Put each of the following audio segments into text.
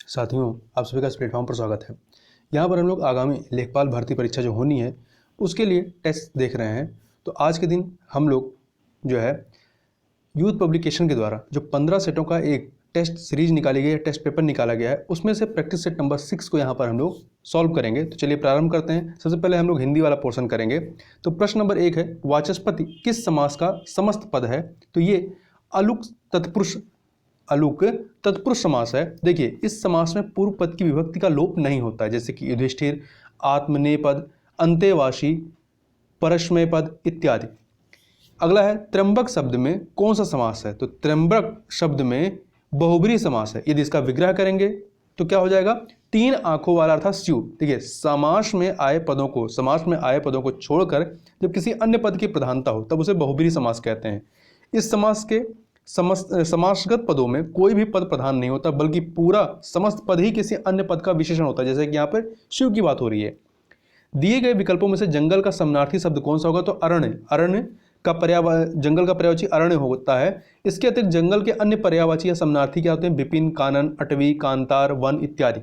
साथियों, आप सभी का इस प्लेटफॉर्म पर स्वागत है। यहाँ पर हम लोग आगामी लेखपाल भर्ती परीक्षा जो होनी है उसके लिए टेस्ट देख रहे हैं। तो आज के दिन हम लोग जो है यूथ पब्लिकेशन के द्वारा जो 15 सेटों का एक टेस्ट सीरीज निकाली गई है, टेस्ट पेपर निकाला गया है, उसमें से प्रैक्टिस सेट नंबर 6 को यहाँ पर हम लोग सॉल्व करेंगे। तो चलिए प्रारंभ करते हैं। सबसे पहले हम लोग हिंदी वाला पोर्शन करेंगे। तो प्रश्न नंबर 1 है, वाचस्पति किस समास का समस्त पद है? तो ये अलुक तत्पुरुष समास है। देखिए, इस समास में पूर्व पद की विभक्ति का लोप नहीं होता है, जैसे कि युधिष्ठिर, आत्मनेपद, अंतेवासी, परस्मय पद इत्यादि। अगला है, त्र्यंबक शब्द में कौन सा समास है? तो त्र्यंबक शब्द में बहुब्रीहि समास है। यदि इसका विग्रह करेंगे तो क्या हो जाएगा? 3 आंखों वाला अर्थात शिव। देखिए, समास में आए पदों को छोड़कर जब किसी अन्य पद की प्रधानता हो तब उसे बहुब्रीहि समास कहते हैं। इस समास के समासगत पदों में कोई भी पद प्रधान नहीं होता, बल्कि पूरा समस्त पद ही किसी अन्य पद का विशेषण होता है, जैसे कि यहाँ पर शिव की बात हो रही है। दिए गए विकल्पों में से जंगल का समानार्थी शब्द कौन सा होगा? तो अरण्य। जंगल का पर्यायवाची अरण्य होता है। इसके अतिरिक्त जंगल के अन्य पर्यायवाची या समानार्थी क्या होते हैं? विपिन, कानन, अटवी, कांतार, वन इत्यादि।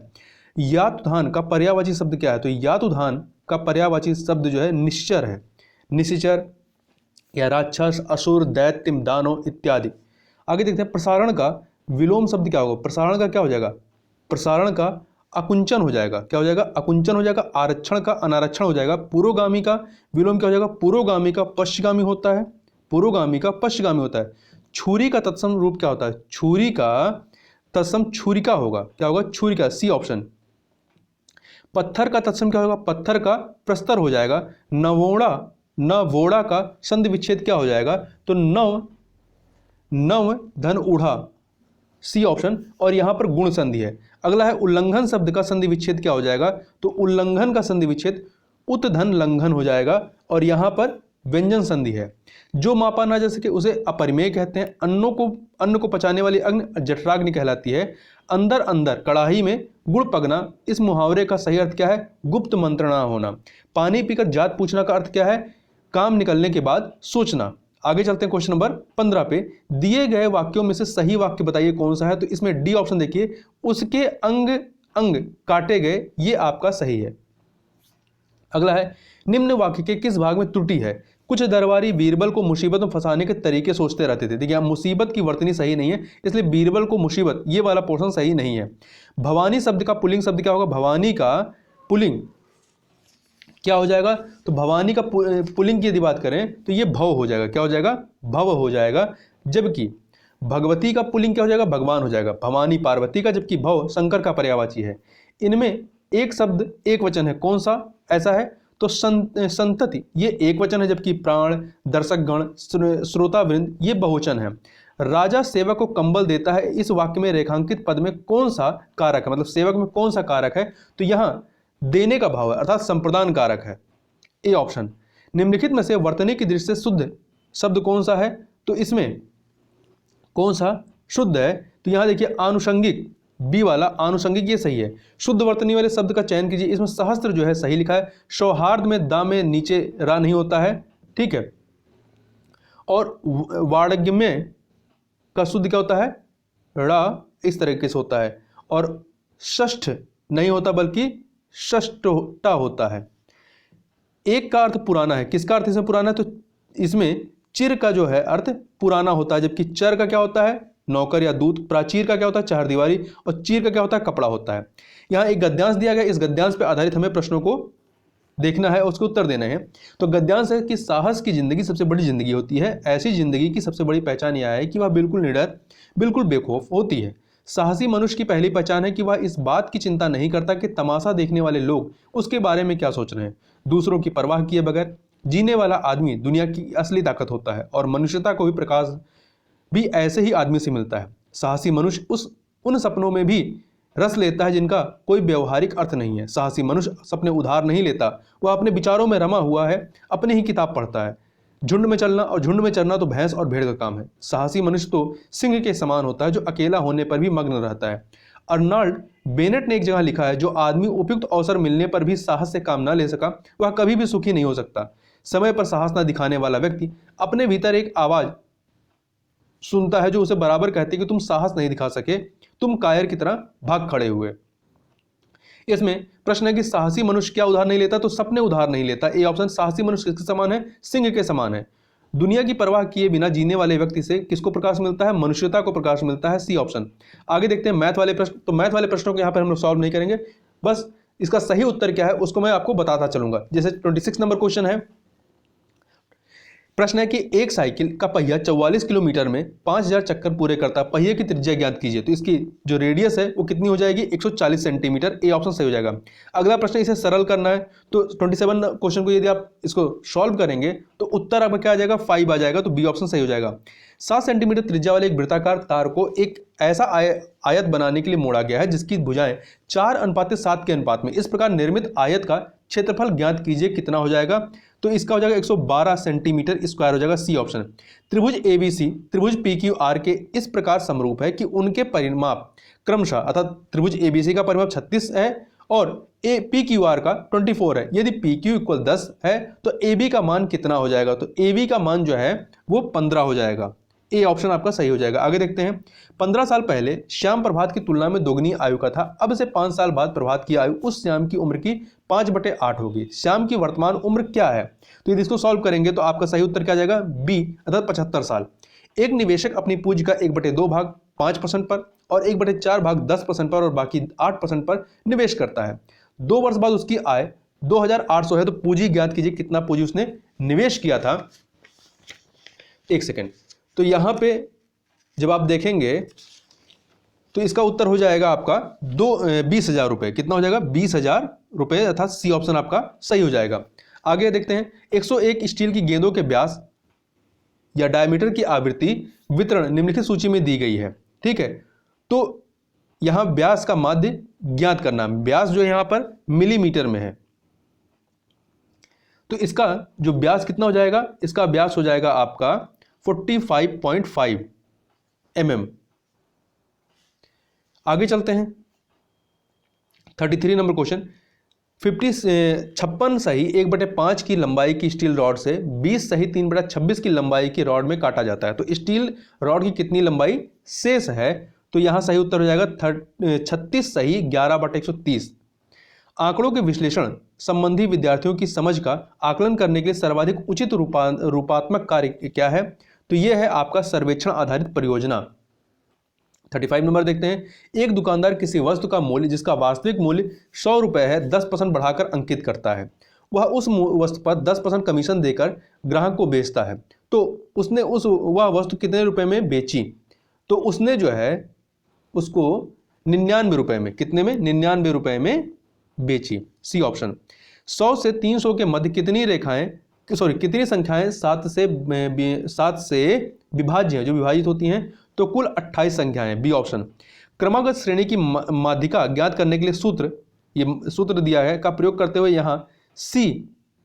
यातुधान का पर्यायवाची शब्द क्या है? तो यातुधान का पर्यायवाची शब्द जो है निश्चर है। निश्चर या राक्षस, असुर, दैत्य, दानव इत्यादि। आगे देखते हैं, प्रसारण का विलोम शब्द क्या होगा? प्रसारण का क्या हो जाएगा? प्रसारण का अकुंचन हो जाएगा। क्या हो जाएगा? अकुंचन हो जाएगा। आरक्षण का अनारक्षण हो जाएगा। पुरोगामी का विलोम क्या हो जाएगा? पुरोगामी का पश्चिगामी होता है। पुरोगामी का पश्चिगामी होता है। छुरी का तत्सम रूप क्या होता है? छुरी का तत्सम छुरिका होगा। क्या होगा? छुरिका, सी ऑप्शन। पत्थर का तत्सम क्या होगा? पत्थर का प्रस्तर हो जाएगा। नवोड़ा का संधि विच्छेद क्या हो जाएगा? तो नव धन ऊढ़ा, सी ऑप्शन। और यहां पर गुण संधि है। अगला है, उल्लंघन शब्द का संधि विच्छेद क्या हो जाएगा? तो उल्लंघन का संधि विच्छेद उत धन लंघन हो जाएगा। और यहां पर व्यंजन संधि है। जो मापा ना जा सके उसे अपरिमेय कहते हैं। अन्न को पचाने वाली अग्नि जठराग्नि कहलाती है। अंदर अंदर कड़ाही में गुड़ पगना, इस मुहावरे का सही अर्थ क्या है? गुप्त मंत्रणा होना। पानी पीकर जात पूछना का अर्थ क्या है? काम निकलने के बाद सोचना। आगे चलते हैं क्वेश्चन नंबर 15 पे। दिए गए वाक्यों में से सही वाक्य बताइए कौन सा है? तो इसमें डी ऑप्शन देखिए, उसके अंग अंग काटे गए, ये आपका सही है। अगला है, निम्न वाक्य के किस भाग में त्रुटि है? कुछ दरबारी बीरबल को मुसीबत में फंसाने के तरीके सोचते रहते थे। देखिए, मुसीबत की वर्तनी सही नहीं है, इसलिए बीरबल को मुसीबत, ये वाला पोर्शन सही नहीं है। भवानी शब्द का पुल्लिंग शब्द क्या होगा? भवानी का पुल्लिंग क्या हो जाएगा? तो भवानी का पुल्लिंग की यदि बात करें तो ये भव हो जाएगा। क्या हो जाएगा? भव हो जाएगा। जबकि भगवती का पुल्लिंग क्या हो जाएगा? भगवान हो जाएगा। भवानी पार्वती का, जबकि भव शंकर का पर्यायवाची है। इनमें एक शब्द एक वचन है, कौन सा ऐसा है? तो संतति, ये एक वचन है, जबकि प्राण, दर्शकगण, श्रोतावृंद ये बहुवचन है। राजा सेवक को कंबल देता है, इस वाक्य में रेखांकित पद में कौन सा कारक है? मतलब सेवक में कौन सा कारक है? तो यहां देने का भाव है, अर्थात संप्रदान कारक है, ए ऑप्शन। निम्नलिखित में से वर्तनी की दृष्टि से शुद्ध शब्द कौन सा है? तो इसमें कौन सा शुद्ध है? तो यहां देखिए, आनुषंगिक, बी वाला आनुषंगिक, ये सही है। शुद्ध वर्तनी वाले शब्द का चयन कीजिए। इसमें सहस्त्र जो है सही लिखा है। सौहार्द में दा में नीचे रा नहीं होता है, ठीक है। और वाणिज्य का शुद्ध क्या होता है? रा, इस तरीके से होता है। और षष्ठ नहीं होता, बल्कि षष्ठता होता है। एक का अर्थ पुराना है, किसका अर्थ इसमें पुराना है? तो इसमें चिर का जो है अर्थ पुराना होता है, जबकि चर का क्या होता है? नौकर या दूत। प्राचीर का क्या होता है? चारदीवारी। और चीर का क्या होता है? कपड़ा होता है। यहाँ एक गद्यांश दिया गया, इस गद्यांश पर आधारित हमें प्रश्नों को देखना है, उसके उत्तर देने हैं। तो गद्यांश है कि साहस की जिंदगी सबसे बड़ी जिंदगी होती है। ऐसी जिंदगी की सबसे बड़ी पहचान यह है कि वह बिल्कुल निडर, बिल्कुल बेखौफ होती है। साहसी मनुष्य की पहली पहचान है कि वह इस बात की चिंता नहीं करता कि तमाशा देखने वाले लोग उसके बारे में क्या सोच रहे हैं। दूसरों की परवाह किए बगैर जीने वाला आदमी दुनिया की असली ताकत होता है, और मनुष्यता को भी प्रकाश भी ऐसे ही आदमी से मिलता है। साहसी मनुष्य उन सपनों में भी रस लेता है जिनका कोई व्यवहारिक अर्थ नहीं है। साहसी मनुष्य सपने उधार नहीं लेता, वह अपने विचारों में रमा हुआ है, अपनी ही किताब पढ़ता है। झुंड में चलना और झुंड में चरना तो भैंस और भेड़ का काम है। साहसी मनुष्य तो सिंह के समान होता है, जो अकेला होने पर भी मग्न रहता है। अर्नाल्ड बेनेट ने एक जगह लिखा है, जो आदमी उपयुक्त अवसर मिलने पर भी साहस से काम न ले सका, वह कभी भी सुखी नहीं हो सकता। समय पर साहस न दिखाने वाला व्यक्ति अपने भीतर एक आवाज सुनता है जो उसे बराबर कहती है कि तुम साहस नहीं दिखा सके, तुम कायर की तरह भाग खड़े हुए। इसमें प्रश्न है कि साहसी मनुष्य क्या उधार नहीं लेता, तो सपने उधार नहीं लेता। A option. साहसी मनुष्य किसके समान है? सिंह के समान है। दुनिया की परवाह किए बिना जीने वाले व्यक्ति से किसको प्रकाश मिलता है? मनुष्यता को प्रकाश मिलता है। C option. आगे देखते हैं मैथ वाले प्रश्न। तो मैथ वाले प्रश्नों को यहाँ पर हम लोग सॉल्व नहीं करेंगे, बस इसका सही उत्तर क्या है उसको मैं आपको बताता चलूंगा। जैसे 26 नंबर क्वेश्चन है, प्रश्न है कि एक साइकिल का पहिया 44 किलोमीटर में 5000 चक्कर पूरे करता है, पहिए की त्रिज्या ज्ञात कीजिए। तो इसकी जो रेडियस है वो कितनी हो जाएगी? 140 सेंटीमीटर। ए ऑप्शन सही हो जाएगा। अगला प्रश्न, इसे सरल करना है तो 27 क्वेश्चन को यदि आप इसको सॉल्व करेंगे तो उत्तर आपका क्या आ जाएगा? 5 आ जाएगा। तो बी ऑप्शन सही हो जाएगा। 7 सेंटीमीटर त्रिज्या वाले एक वृत्ताकार तार को एक ऐसा आयत बनाने के लिए मोड़ा गया है जिसकी भुजाएं 4:7 के अनुपात में। इस प्रकार निर्मित आयत का क्षेत्रफल ज्ञात कीजिए, कितना हो जाएगा? तो इसका हो जाएगा 112 सेंटीमीटर स्क्वायर हो जाएगा। C option. त्रिभुज एबीसी त्रिभुज पीक्यूआर के इस प्रकार समरूप है कि उनके परिमाप क्रमशः, अर्थात त्रिभुज एबीसी का परिमाप 36 है और पीक्यूआर का 24 है। यदि पीक्यू इक्वल 10 है तो एबी का मान कितना हो जाएगा? तो एबी का मान जो है वो 15 हो जाएगा। ए ऑप्शन आपका सही हो जाएगा। आगे देखते हैं, 15 साल पहले श्याम प्रभात की तुलना में दोगुनी आयु का था। अब से 5 साल बाद प्रभात की आयु उस श्याम की उम्र की 5/8 होगी। श्याम की वर्तमान उम्र क्या है? तो यदि इसको सॉल्व करेंगे तो आपका सही उत्तर क्या आ जाएगा? बी, अर्थात 75 साल। एक निवेशक अपनी पूंजी का 1/2 भाग 5% पर और 1/4 भाग 10% पर और बाकी 8% पर निवेश करता है। 2 वर्ष बाद उसकी आय 2800 है। तो पूंजी ज्ञात कीजिए, कितना पूंजी उसने निवेश किया था। एक सेकेंड, तो यहां पे जब आप देखेंगे तो इसका उत्तर हो जाएगा आपका 20,000 रुपए। कितना हो जाएगा? 20,000 रुपए, अर्थात सी ऑप्शन आपका सही हो जाएगा। आगे देखते हैं, 101 स्टील की गेंदों के व्यास या डायमीटर की आवृत्ति वितरण निम्नलिखित सूची में दी गई है। ठीक है, तो यहां व्यास का माध्य ज्ञात करना। व्यास जो यहां पर मिलीमीटर में है, तो इसका जो व्यास कितना हो जाएगा? इसका व्यास हो जाएगा आपका 45.5 mm। आगे चलते हैं, 33 नंबर क्वेश्चन। 56 सही 1/5 की लंबाई की स्टील रॉड से 20 सही 3/26 की लंबाई की रॉड में काटा जाता है। तो स्टील रॉड की कितनी लंबाई शेष है? तो यहां सही उत्तर हो जाएगा 36 सही 11/130। आंकड़ों के विश्लेषण संबंधी विद्यार्थियों की समझ का आकलन करने के लिए सर्वाधिक उचित रूपात्मक कार्य क्या है? तो यह है आपका सर्वेक्षण आधारित परियोजना। 35 नंबर देखते हैं, एक दुकानदार किसी वस्तु का मूल्य जिसका वास्तविक मूल्य 100 रुपए है 10% बढ़ाकर अंकित करता है। वह उस वस्तु पर 10% कमीशन देकर ग्राहक को बेचता है। तो उसने वह वस्तु कितने रुपए में बेची? तो उसने जो है उसको 99 रुपए में, कितने में? 99 रुपए में बेची। C option. 100 से 300 के मध्य कितनी संख्याएं 7 से विभाज्य हैं, जो विभाजित होती हैं? तो कुल 28 संख्याएं। B option. क्रमागत श्रेणी की माध्यिका ज्ञात करने के लिए ये सूत्र दिया है का प्रयोग करते हुए यहां सी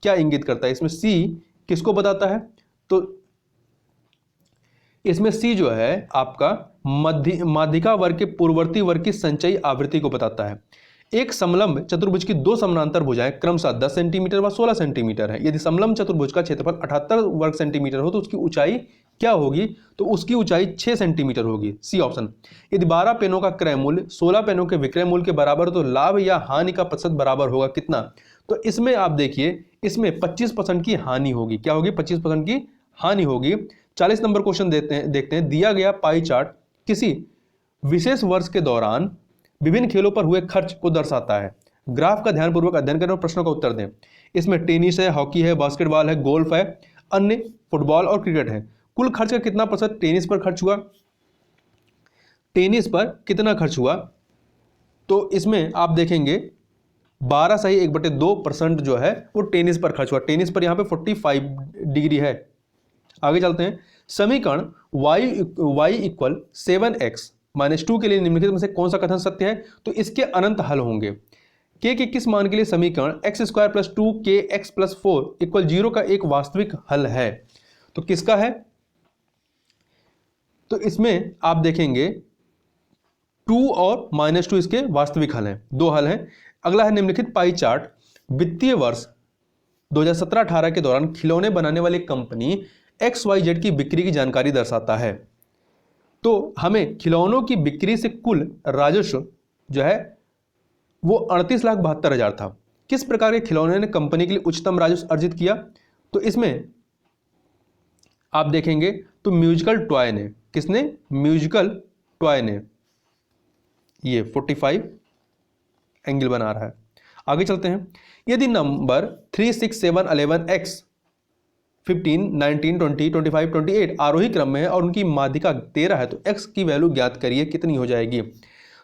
क्या इंगित करता है? इसमें सी किसको बताता है? तो इसमें सी जो है आपका माध्यिका वर्ग के पूर्ववर्ती वर्ग की संचयी आवृत्ति को बताता है। एक समलंब चतुर्भुज की 2 समानांतर भुजाएं क्रमशः 10 सेंटीमीटर व 16 सेंटीमीटर है। यदि समलंब चतुर्भुज का क्षेत्रफल 78 वर्ग सेंटीमीटर हो तो उसकी ऊंचाई क्या होगी? तो उसकी ऊंचाई 6 सेंटीमीटर होगी। C option. यदि 12 पेनों का क्रय मूल्य 16 पेनों के विक्रय मूल्य के बराबर हो तो लाभ या हानि का प्रतिशत बराबर होगा कितना? तो इसमें आप देखिए, इसमें 25% की हानि होगी। क्या होगी? 25% की हानि होगी। 40 नंबर क्वेश्चन देखते हैं, दिया गया पाई चार्ट किसी विशेष वर्ष के दौरान विभिन्न खेलों पर हुए खर्च को दर्शाता है। ग्राफ का ध्यानपूर्वक अध्ययन करें और प्रश्नों का उत्तर दें। इसमें टेनिस है, हॉकी है, बास्केटबॉल है, गोल्फ है, अन्य फुटबॉल और क्रिकेट है। कुल खर्च का कितना प्रतिशत टेनिस पर खर्च हुआ? टेनिस पर कितना खर्च हुआ? तो इसमें आप देखेंगे 12 सही 1/2% जो है वो टेनिस पर खर्च हुआ। टेनिस पर यहाँ पे 45 डिग्री है। आगे चलते हैं, समीकरण y इक्वल 7x - 2 के लिए निम्नलिखित में से कौन सा कथन सत्य है? तो इसके अनंत हल होंगे। k के किस मान के लिए समीकरण x² + 2kx + 4 = 0 का एक वास्तविक हल है? तो किसका है? तो इसमें आप देखेंगे 2 और -2 इसके वास्तविक हल हैं। 2 हल हैं। अगला है, निम्नलिखित पाई चार्ट वित्तीय वर्ष 2017-18 के दौरान खिलौने बनाने वाली कंपनी XYZ की बिक्री की जानकारी दर्शाता है। तो हमें खिलौनों की बिक्री से कुल राजस्व जो है वो 38,72,000 था। किस प्रकार के खिलौने ने कंपनी के लिए उच्चतम राजस्व अर्जित किया? तो इसमें आप देखेंगे तो म्यूजिकल टॉय ने, किसने? म्यूजिकल टॉय ने, ये 45 एंगल बना रहा है। आगे चलते हैं। यदि नंबर 3, 6, 7, 11, x 15, 19, 20, 25, 28 आरोही क्रम में है और उनकी माध्यिका 13 है तो x की वैल्यू ज्ञात करिए, कितनी हो जाएगी?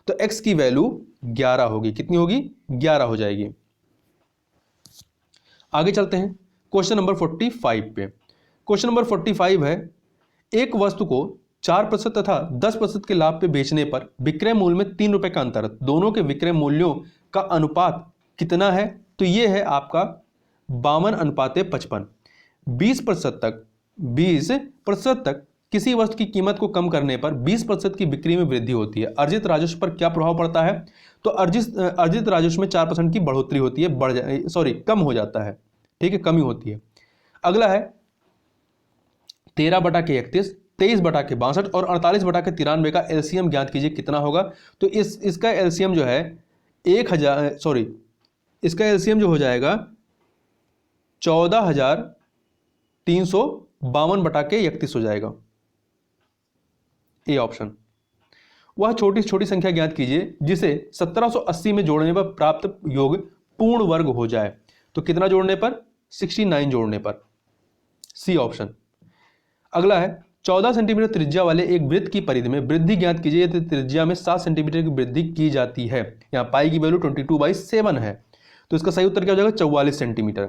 तो x की वैल्यू 11 होगी। कितनी होगी? 11 हो जाएगी। आगे चलते हैं क्वेश्चन नंबर 45 पे। क्वेश्चन नंबर 45 है, एक वस्तु को 4% तथा 10% के लाभ पे बेचने पर विक्रय मूल्य में 3 रुपए का अंतर, दोनों के विक्रय मूल्यों का अनुपात कितना है? तो ये है आपका 52:55। 20% तक किसी वस्तु की कीमत को कम करने पर 20% की बिक्री में वृद्धि होती है। अर्जित राजस्व पर क्या प्रभाव पड़ता है? तो अर्जित राजस्व में 4% की बढ़ोतरी होती है, कम हो जाता है, ठीक है, कमी होती है। अगला है 13/31, 23/62 और 48/93 का एलसीएम ज्ञात कीजिए, कितना होगा? तो इसका एलसीएम जो है इसका एलसीएम जो हो जाएगा 14,352/31 हो जाएगा। A option. वह छोटी छोटी संख्या ज्ञात कीजिए जिसे 1780 में जोड़ने पर प्राप्त योग पूर्ण वर्ग हो जाए। तो कितना जोड़ने पर? 69 जोड़ने पर। C option. अगला है 14 सेंटीमीटर त्रिज्या वाले एक वृत्त की परिधि में वृद्धि ज्ञात कीजिए, त्रिज्या में 7 सेंटीमीटर की वृद्धि की जाती है। यहाँ पाई की वैल्यू 22/7 है, तो इसका सही उत्तर क्या हो जाएगा? 44 सेंटीमीटर।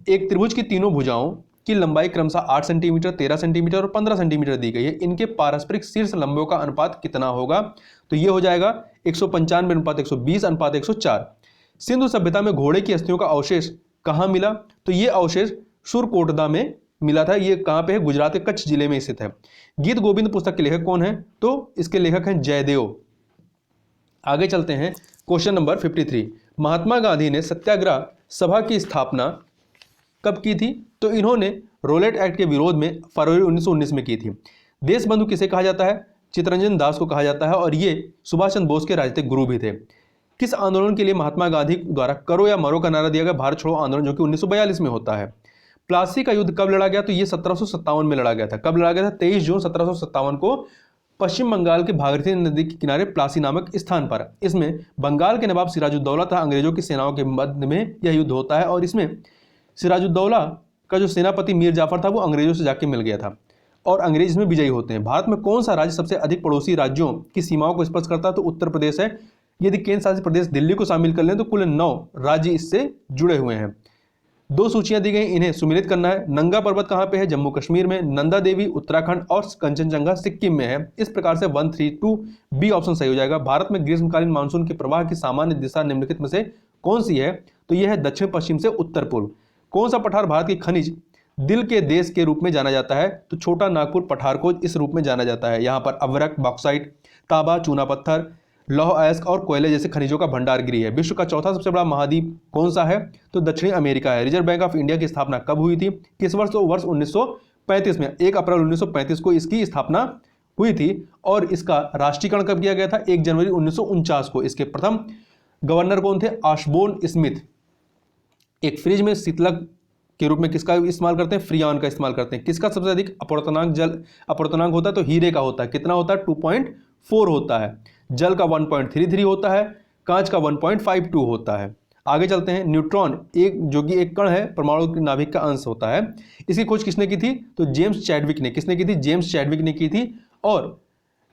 एक त्रिभुज की तीनों भुजाओं की लंबाई क्रमशः 8 सेंटीमीटर, 13 सेंटीमीटर और 15 सेंटीमीटर दी गई है। इनके पारस्परिक शीर्ष लंबों का अनुपात कितना होगा? तो ये हो जाएगा 195:120:104। सिंधु सभ्यता में घोड़े की अस्थियों का अवशेष कहाँ मिला? तो ये अवशेष सुरकोटदा में मिला था। ये कहाँ पे है? गुजरात के कच्छ जिले में स्थित है। गीत गोविंद पुस्तक के लेखक कौन है? तो इसके लेखक हैं जयदेव। आगे चलते हैं क्वेश्चन नंबर 53। महात्मा गांधी ने सत्याग्रह सभा की स्थापना कब की थी? तो इन्होंने रोलेट एक्ट के विरोध में फरवरी 1919 में की थी। देशबंधु किसे कहा जाता है? चित्तरंजन दास को कहा जाता है और ये सुभाष चंद्र बोस के राजनीतिक गुरु भी थे। किस आंदोलन के लिए महात्मा गांधी द्वारा करो या मरो का नारा दिया गया? भारत छोड़ो आंदोलन, जो कि 1942 में होता है। प्लासी का युद्ध कब लड़ा गया? तो ये 1757 में लड़ा गया था। कब लड़ा गया था? 23 जून 1757 को पश्चिम बंगाल के भागीरथी नदी के किनारे प्लासी नामक स्थान पर। इसमें बंगाल के नवाब सिराजुद्दौला तथा अंग्रेजों की सेनाओं के मध्य में यह युद्ध होता है और इसमें सिराजुद्दौला का जो सेनापति मीर जाफर था वो अंग्रेजों से जाके मिल गया था और अंग्रेज इसमें विजयी होते हैं। भारत में कौन सा राज्य सबसे अधिक पड़ोसी राज्यों की सीमाओं को स्पर्श करता है? तो उत्तर प्रदेश है। यदि केंद्र शासित प्रदेश दिल्ली को शामिल कर लें तो कुल 9 राज्य इससे जुड़े हुए हैं। 2 सूचियां दी गई, इन्हें सुमिलित करना है। नंगा पर्वत कहां पे है? जम्मू कश्मीर में। नंदा देवी उत्तराखंड और कंचनजंगा सिक्किम में है। इस प्रकार से 132 बी ऑप्शन सही हो जाएगा। भारत में ग्रीष्मकालीन मानसून के प्रवाह की सामान्य दिशा निम्नलिखित में से कौन सी है? तो यह है दक्षिण पश्चिम से उत्तर पूर्व। कौन सा पठार भारत की खनिज दिल के देश के रूप में जाना जाता है? तो छोटा नागपुर पठार को इस रूप में जाना जाता है। यहाँ पर अवरक, बॉक्साइट, तांबा, चूना पत्थर, लौह अयस्क और कोयले जैसे खनिजों का भंडार गृह है। विश्व का चौथा सबसे बड़ा महाद्वीप कौन सा है? तो दक्षिणी अमेरिका है। रिजर्व बैंक ऑफ इंडिया की स्थापना कब हुई थी? किस वर्ष? तो वर्ष 1935 में। 1 अप्रैल 1935 को इसकी स्थापना हुई थी और इसका राष्ट्रीयकरण कब किया गया था? 1 जनवरी 1949 को। इसके प्रथम गवर्नर कौन थे? ऑशबोर्न स्मिथ। एक फ्रिज में शीतलक के रूप में किसका इस्तेमाल करते हैं? फ्रियान का इस्तेमाल करते हैं। किसका सबसे अधिक अपवर्तनांक होता है? तो हीरे का होता है। कितना होता है? 2.4 होता है। जल का 1.33 होता है। कांच का 1.52 होता है। आगे चलते हैं। न्यूट्रॉन जो कि एक कण है, परमाणु नाभिक का अंश होता है। इसकी खोज किसने की थी? तो जेम्स चैडविक ने। किसने की थी? जेम्स चैडविक ने की थी। और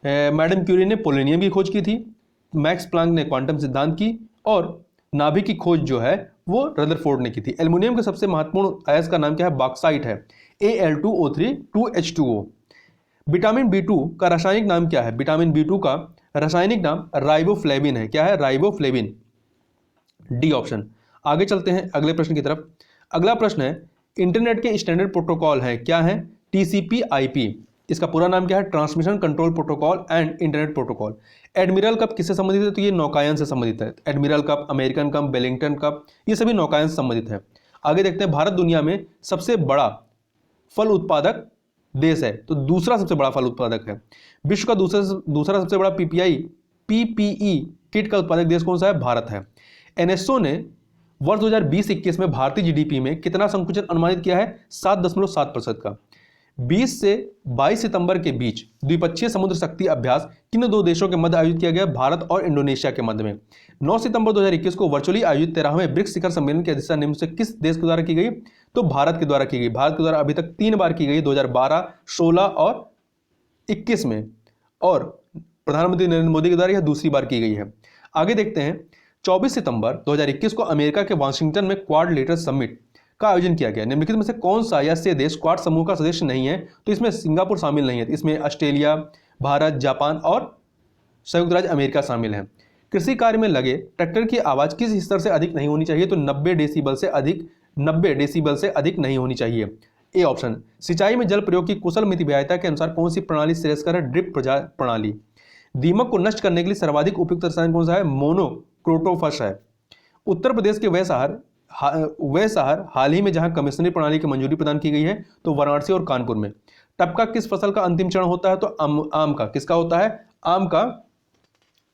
मैडम क्यूरी ने पोलोनियम की खोज की थी। मैक्स प्लांक ने क्वांटम सिद्धांत की और नाभिक की खोज जो है वो रदरफोर्ड ने की थी। एल्युमिनियम का सबसे महत्वपूर्ण अयस्क का नाम क्या है? बॉक्साइट है। Al2O3 2H2O। विटामिन B2 का रासायनिक नाम क्या है? विटामिन B2 का रासायनिक नाम राइबोफ्लेविन है। क्या है? राइबोफ्लेविन। D option. आगे चलते हैं अगले प्रश्न की तरफ। अगला प्रश्न है, इंटरनेट के स्टैंडर्ड प्रोटोकॉल है, क्या है? TCP/IP। इसका पूरा नाम क्या है? Transmission control protocol and internet protocol. Admiral cup किससे संबंधित है? तो ये नौकायन से संबंधित है। Admiral cup, American cup, Wellington cup, ये सभी नौकायन से संबंधित है। आगे देखते हैं, भारत दुनिया में सबसे बड़ा फल उत्पादक देश है तो दूसरा सबसे बड़ा फल उत्पादक है। विश्व का दूसरा सबसे बड़ा पीपीई किट का उत्पादक देश कौन सा है? भारत है। एनएसओ ने वर्ष 2020-21 में भारतीय जीडीपी में कितना संकुचन अनुमानित किया है? 7.7% का। 20 से 22 सितंबर के बीच द्विपक्षीय समुद्र शक्ति अभ्यास किन दो देशों के मध्य आयोजित किया गया? भारत और इंडोनेशिया के मध्य में। 9 सितंबर 2021 को वर्चुअली आयोजित 13वें ब्रिक्स शिखर सम्मेलन की अध्यक्षता निम्न से किस देश के द्वारा की गई? तो भारत के द्वारा की गई। भारत के द्वारा अभी तक 3 बार की गई, 2012, 16 और 21 में, और प्रधानमंत्री नरेंद्र मोदी के द्वारा यह दूसरी बार की गई है। आगे देखते हैं, 24 सितंबर 2021 को अमेरिका के वाशिंगटन में क्वाड लीडर समिट का आयोजन किया गया। निम्नलिखित में से कौन सा या से देश क्वाड समूह का सदस्य नहीं है? तो इसमें सिंगापुर शामिल नहीं है, इसमें ऑस्ट्रेलिया, भारत, जापान और संयुक्त राज्य अमेरिका शामिल है। कृषि कार्य में लगे ट्रैक्टर की आवाज किस स्तर से अधिक नहीं होनी चाहिए? तो 90 डेसिबल से अधिक नहीं होनी चाहिए। A option. सिंचाई में जल प्रयोग की कुशल मिति व्ययता के अनुसार कौन सी प्रणाली श्रेयस्कर है? ड्रिप प्रणाली। दीमक को नष्ट करने के लिए सर्वाधिक उपयुक्त रसायन कौन सा है? मोनोक्रोटोफस है। उत्तर प्रदेश के वह शहर हाल ही में जहां कमिश्नरी प्रणाली की मंजूरी प्रदान की गई है तो वाराणसी और कानपुर में। टपका किस फसल का अंतिम चरण होता है? तो आम का। किसका होता है? आम का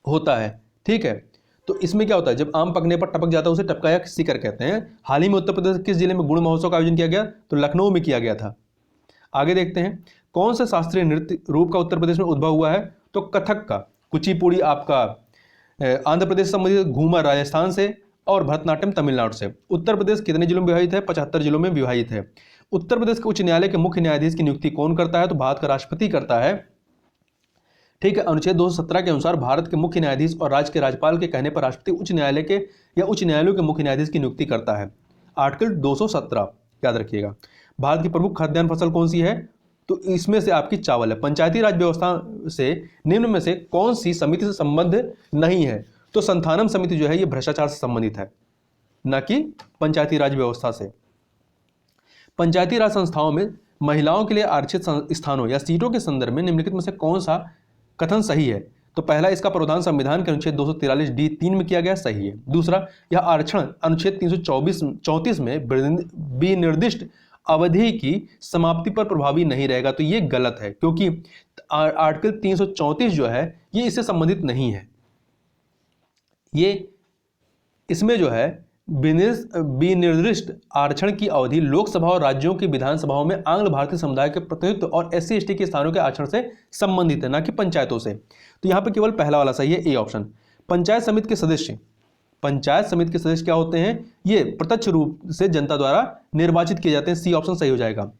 होता है। ठीक है, तो इसमें क्या होता है, जब आम पकने पर टपक जाता है उसे टपका या शिकर कहते हैं। हाल ही में उत्तर प्रदेश किस जिले में गुड़ महोत्सव का आयोजन किया गया? तो लखनऊ में किया गया था। आगे देखते हैं, कौन सा शास्त्रीय नृत्य रूप का उत्तर प्रदेश में उद्भव हुआ है? तो कथक का। कुचिपुड़ी आपका आंध्र प्रदेश से संबंधित, घूमर राजस्थान से और भरतनाट्यम तमिलनाडु से। उत्तर प्रदेश कितने जिलों में विभाजित है? 75 जिलों में विभाजित है। उत्तर प्रदेश के उच्च न्यायालय के मुख्य न्यायाधीश की नियुक्ति कौन करता है? तो भारत का राष्ट्रपति करता है। ठीक है, अनुच्छेद 217 के अनुसार भारत के मुख्य न्यायाधीश और राज्य के राज्यपाल के कहने पर राष्ट्रपति उच्च न्यायालय के या उच्च न्यायालयों के मुख्य न्यायाधीश की नियुक्ति करता है। आर्टिकल 217 याद रखिएगा। भारत की प्रमुख खाद्यान्न फसल कौन सी है? तो इसमें से आपकी चावल है। पंचायती राज व्यवस्था से निम्न में से कौन सी समिति से संबंध नहीं है? तो संथानम समिति जो है ये भ्रष्टाचार से संबंधित है, न कि पंचायती राज व्यवस्था से। पंचायती राज संस्थाओं में महिलाओं के लिए आरक्षित स्थानों या सीटों के संदर्भ में निम्नलिखित में से कौन सा कथन सही है? तो पहला, इसका प्रावधान संविधान के अनुच्छेद 243D(3) में किया गया, सही है। दूसरा, यह आरक्षण अनुच्छेद 334 में विनिर्दिष्ट अवधि की समाप्ति पर प्रभावी नहीं रहेगा, तो ये गलत है, क्योंकि आर्टिकल 334 जो है ये इससे संबंधित नहीं है। ये इसमें जो है विनिर्दिष्ट आरक्षण की अवधि लोकसभा और राज्यों की विधानसभाओं में आंग्ल भारतीय समुदाय के प्रतिनिधित्व और SC/ST के स्थानों के आरक्षण से संबंधित है, न कि पंचायतों से। तो यहाँ पे केवल पहला वाला सही है, ए ऑप्शन। पंचायत समिति के सदस्य क्या होते हैं? ये प्रत्यक्ष रूप से जनता द्वारा निर्वाचित किए जाते हैं, सी ऑप्शन सही हो जाएगा।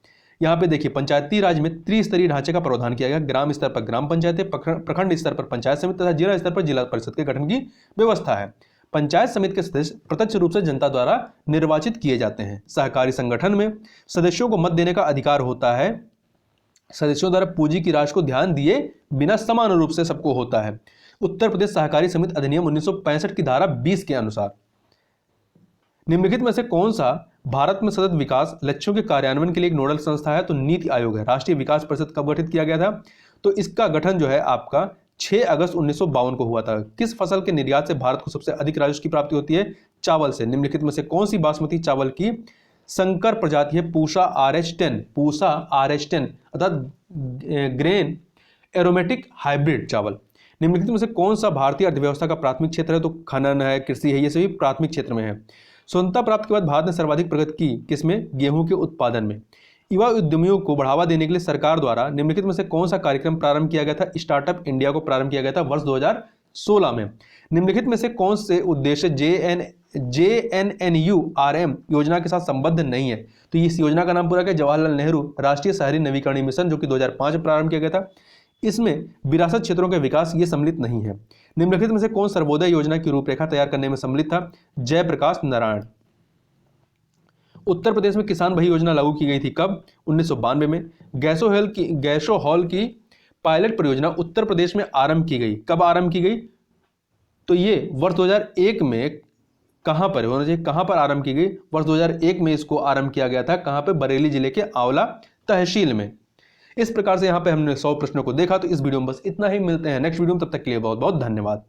यहाँ पे देखिए, पंचायती राज में त्रिस्तरीय ढांचे का प्रावधान किया गया। ग्राम स्तर पर ग्राम पंचायतें, प्रखंड स्तर पर पंचायत समिति तथा जिला स्तर पर जिला परिषद के गठन की व्यवस्था है। पंचायत समिति के सदस्य प्रत्यक्ष रूप से जनता द्वारा निर्वाचित किए जाते हैं। सहकारी संगठन में सदस्यों को मत देने का अधिकार होता है। सदस्यों द्वारा पूंजी की राशि को ध्यान दिए बिना समान रूप से सबको होता है। उत्तर प्रदेश सहकारी समिति अधिनियम 1965 की धारा 20 के अनुसार निम्नलिखित में से कौन सा भारत में सतत विकास लक्ष्यों के कार्यान्वयन के लिए एक नोडल संस्था है? तो नीति आयोग है। राष्ट्रीय विकास परिषद कब गठित किया गया था? तो इसका गठन जो है आपका 6 अगस्त 1952 को हुआ था। किस फसल के निर्यात से भारत को सबसे अधिक राजस्व की प्राप्ति होती है? चावल से। निम्नलिखित में से कौन सी बासमती चावल की संकर प्रजाति है? पूसा RH10 अर्थात ग्रेन एरोमेटिक हाइब्रिड चावल। निम्नलिखित में से कौन सा भारतीय अर्थव्यवस्था का प्राथमिक क्षेत्र है? तो खनन है, कृषि है, ये सभी प्राथमिक क्षेत्र में है। स्वतंत्रता प्राप्त के बाद भारत ने सर्वाधिक प्रगति की किसमें? गेहूं के उत्पादन में। युवा उद्यमियों को बढ़ावा देने के लिए सरकार द्वारा निम्नलिखित में से कौन सा कार्यक्रम प्रारंभ किया गया था? स्टार्टअप इंडिया को प्रारंभ किया गया था वर्ष 2016 में। निम्नलिखित में से कौन से उद्देश्य JNNURM योजना के साथ संबद्ध नहीं है? तो इस योजना का नाम पूरा क्या? जवाहरलाल नेहरू राष्ट्रीय शहरी नवीकरण मिशन, जो कि 2005 में प्रारंभ किया गया था। इसमें विरासत क्षेत्रों के विकास ये सम्मिलित नहीं है। निम्नलिखित में से कौन सर्वोदय योजना की रूपरेखा तैयार करने में सम्मिलित था? जयप्रकाश नारायण। उत्तर प्रदेश में किसान भाई योजना लागू की गई थी कब? 1992 में। गैसो हॉल की पायलट परियोजना उत्तर प्रदेश में आरंभ की गई। कब आरंभ की गई? तो ये वर्ष 2001 में कहां पर होना चाहिए? कहां पर आरंभ की गई? वर्ष 2001 में इसको आरंभ किया गया था। कहां पे? बरेली जिले के आंवला तहसील में। इस प्रकार से यहाँ पे हमने 100 प्रश्नों को देखा। तो इस वीडियो में बस इतना ही। मिलते हैं नेक्स्ट वीडियो में, तब तक के लिए बहुत बहुत धन्यवाद।